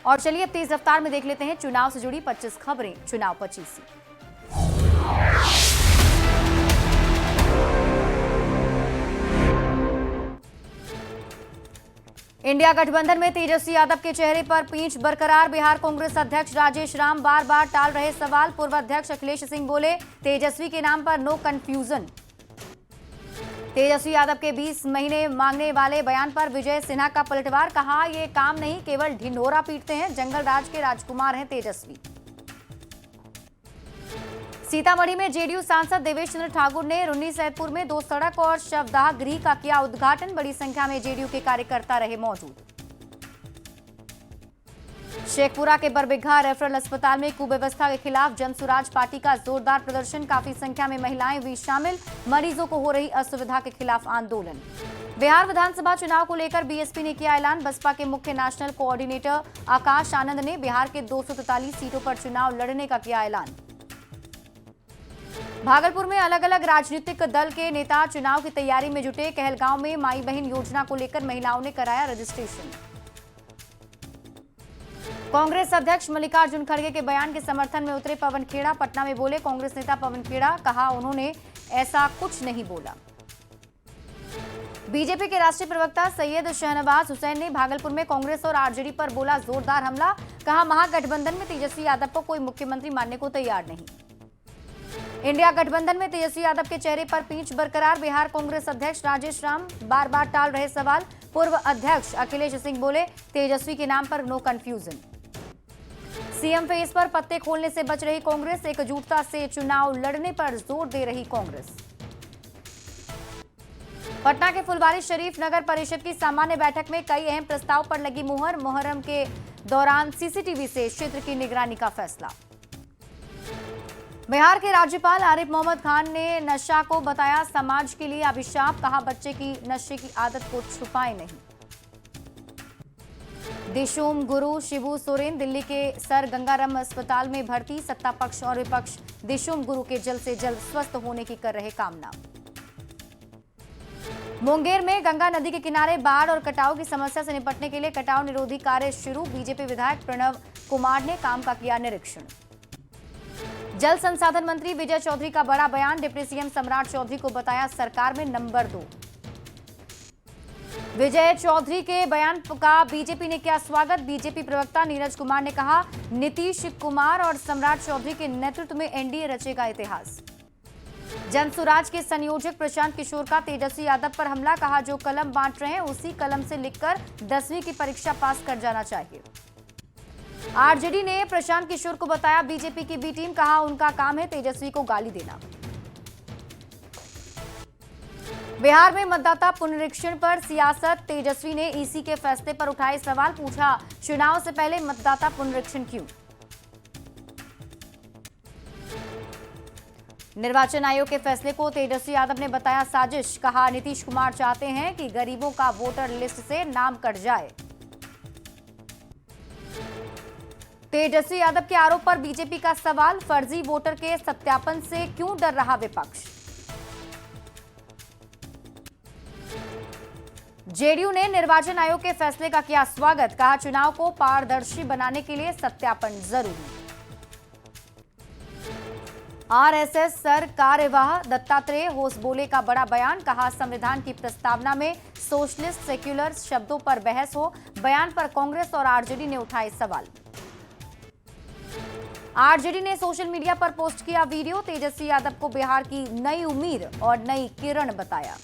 और चलिए अब तेज रफ्तार में देख लेते हैं चुनाव से जुड़ी 25 खबरें चुनाव 25 से। इंडिया गठबंधन में तेजस्वी यादव के चेहरे पर पींच बरकरार। बिहार कांग्रेस अध्यक्ष राजेश राम बार बार टाल रहे सवाल। पूर्व अध्यक्ष अखिलेश सिंह बोले, तेजस्वी के नाम पर नो कंफ्यूजन। तेजस्वी यादव के 20 महीने मांगने वाले बयान पर विजय सिन्हा का पलटवार। कहा, ये काम नहीं, केवल ढिंढोरा पीटते हैं। जंगल राज के राजकुमार हैं तेजस्वी। सीतामढ़ी में जेडीयू सांसद देवेश चंद्र ठाकुर ने रुन्नी सैदपुर में 2 सड़क और शवदाह गृह का किया उद्घाटन। बड़ी संख्या में जेडीयू के कार्यकर्ता रहे मौजूद। शेखपुरा के बरबिघा रेफरल अस्पताल में कुव्यवस्था के खिलाफ जनसुराज पार्टी का जोरदार प्रदर्शन। काफी संख्या में महिलाएं हुई शामिल। मरीजों को हो रही असुविधा के खिलाफ आंदोलन। बिहार विधानसभा चुनाव को लेकर बीएसपी ने किया ऐलान। बसपा के मुख्य नेशनल कोऑर्डिनेटर आकाश आनंद ने बिहार के 243 सीटों पर चुनाव लड़ने का किया ऐलान। भागलपुर में अलग अलग राजनीतिक दल के नेता चुनाव की तैयारी में जुटे। कहलगांव में माई बहन योजना को लेकर महिलाओं ने कराया रजिस्ट्रेशन। कांग्रेस अध्यक्ष मल्लिकार्जुन खड़गे के बयान के समर्थन में उतरे पवन खेड़ा। पटना में बोले कांग्रेस नेता पवन खेड़ा। कहा, उन्होंने ऐसा कुछ नहीं बोला। बीजेपी के राष्ट्रीय प्रवक्ता सैयद शहनवाज हुसैन ने भागलपुर में कांग्रेस और आरजेडी पर बोला जोरदार हमला। कहा, महागठबंधन में तेजस्वी यादव को कोई मुख्यमंत्री मानने को तैयार नहीं। इंडिया गठबंधन में तेजस्वी यादव के चेहरे पर पींच बरकरार। बिहार कांग्रेस अध्यक्ष राजेश राम बार बार टाल रहे सवाल। पूर्व अध्यक्ष अखिलेश सिंह बोले, तेजस्वी के नाम पर नो कंफ्यूजन। सीएम फेस पर पत्ते खोलने से बच रही कांग्रेस। एकजुटता से चुनाव लड़ने पर जोर दे रही कांग्रेस। पटना के फुलवारी शरीफ नगर परिषद की सामान्य बैठक में कई अहम प्रस्ताव पर लगी मुहर। मुहर्रम के दौरान सीसीटीवी से क्षेत्र की निगरानी का फैसला। बिहार के राज्यपाल आरिफ मोहम्मद खान ने नशा को बताया समाज के लिए अभिशाप। कहा, बच्चे की नशे की आदत को छुपाए नहीं। दिशुम गुरु शिबू सोरेन दिल्ली के सर गंगाराम अस्पताल में भर्ती। सत्ता पक्ष और विपक्ष दिशुम गुरु के जल्द से जल्द स्वस्थ होने की कर रहे कामना। मुंगेर में गंगा नदी के किनारे बाढ़ और कटाव की समस्या से निपटने के लिए कटाव निरोधी कार्य शुरू। बीजेपी विधायक प्रणव कुमार ने काम का किया निरीक्षण। जल संसाधन मंत्री विजय चौधरी का बड़ा बयान। डिप्टी सीएम सम्राट चौधरी को बताया सरकार में नंबर 2। विजय चौधरी के बयान का बीजेपी ने किया स्वागत। बीजेपी प्रवक्ता नीरज कुमार ने कहा, नीतीश कुमार और सम्राट चौधरी के नेतृत्व में एनडीए रचेगा इतिहास। जनसुराज के संयोजक प्रशांत किशोर का तेजस्वी यादव पर हमला। कहा, जो कलम बांट रहे हैं उसी कलम से लिखकर 10वीं की परीक्षा पास कर जाना चाहिए। आरजेडी ने प्रशांत किशोर को बताया बीजेपी की बी टीम। कहा, उनका काम है तेजस्वी को गाली देना। बिहार में मतदाता पुनरीक्षण पर सियासत। तेजस्वी ने ईसी के फैसले पर उठाए सवाल। पूछा, चुनाव से पहले मतदाता पुनरीक्षण क्यों? निर्वाचन आयोग के फैसले को तेजस्वी यादव ने बताया साजिश। कहा, नीतीश कुमार चाहते हैं कि गरीबों का वोटर लिस्ट से नाम कट जाए। तेजस्वी यादव के आरोप पर बीजेपी का सवाल। फर्जी वोटर के सत्यापन से क्यों डर रहा विपक्ष? जेडीयू ने निर्वाचन आयोग के फैसले का किया स्वागत। कहा, चुनाव को पारदर्शी बनाने के लिए सत्यापन जरूरी। आरएसएस सर कार्यवाह दत्तात्रेय होसबोले का बड़ा बयान। कहा, संविधान की प्रस्तावना में सोशलिस्ट सेक्युलर शब्दों पर बहस हो। बयान पर कांग्रेस और आरजेडी ने उठाए सवाल। आरजेडी ने सोशल मीडिया पर पोस्ट किया वीडियो। तेजस्वी यादव को बिहार की नई उम्मीद और नई किरण बताया।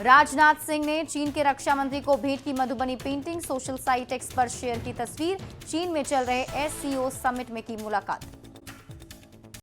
राजनाथ सिंह ने चीन के रक्षा मंत्री को भेंट की Madhubani painting. Social site x पर शेयर की तस्वीर। चीन में चल रहे एससीओ समिट में की मुलाकात।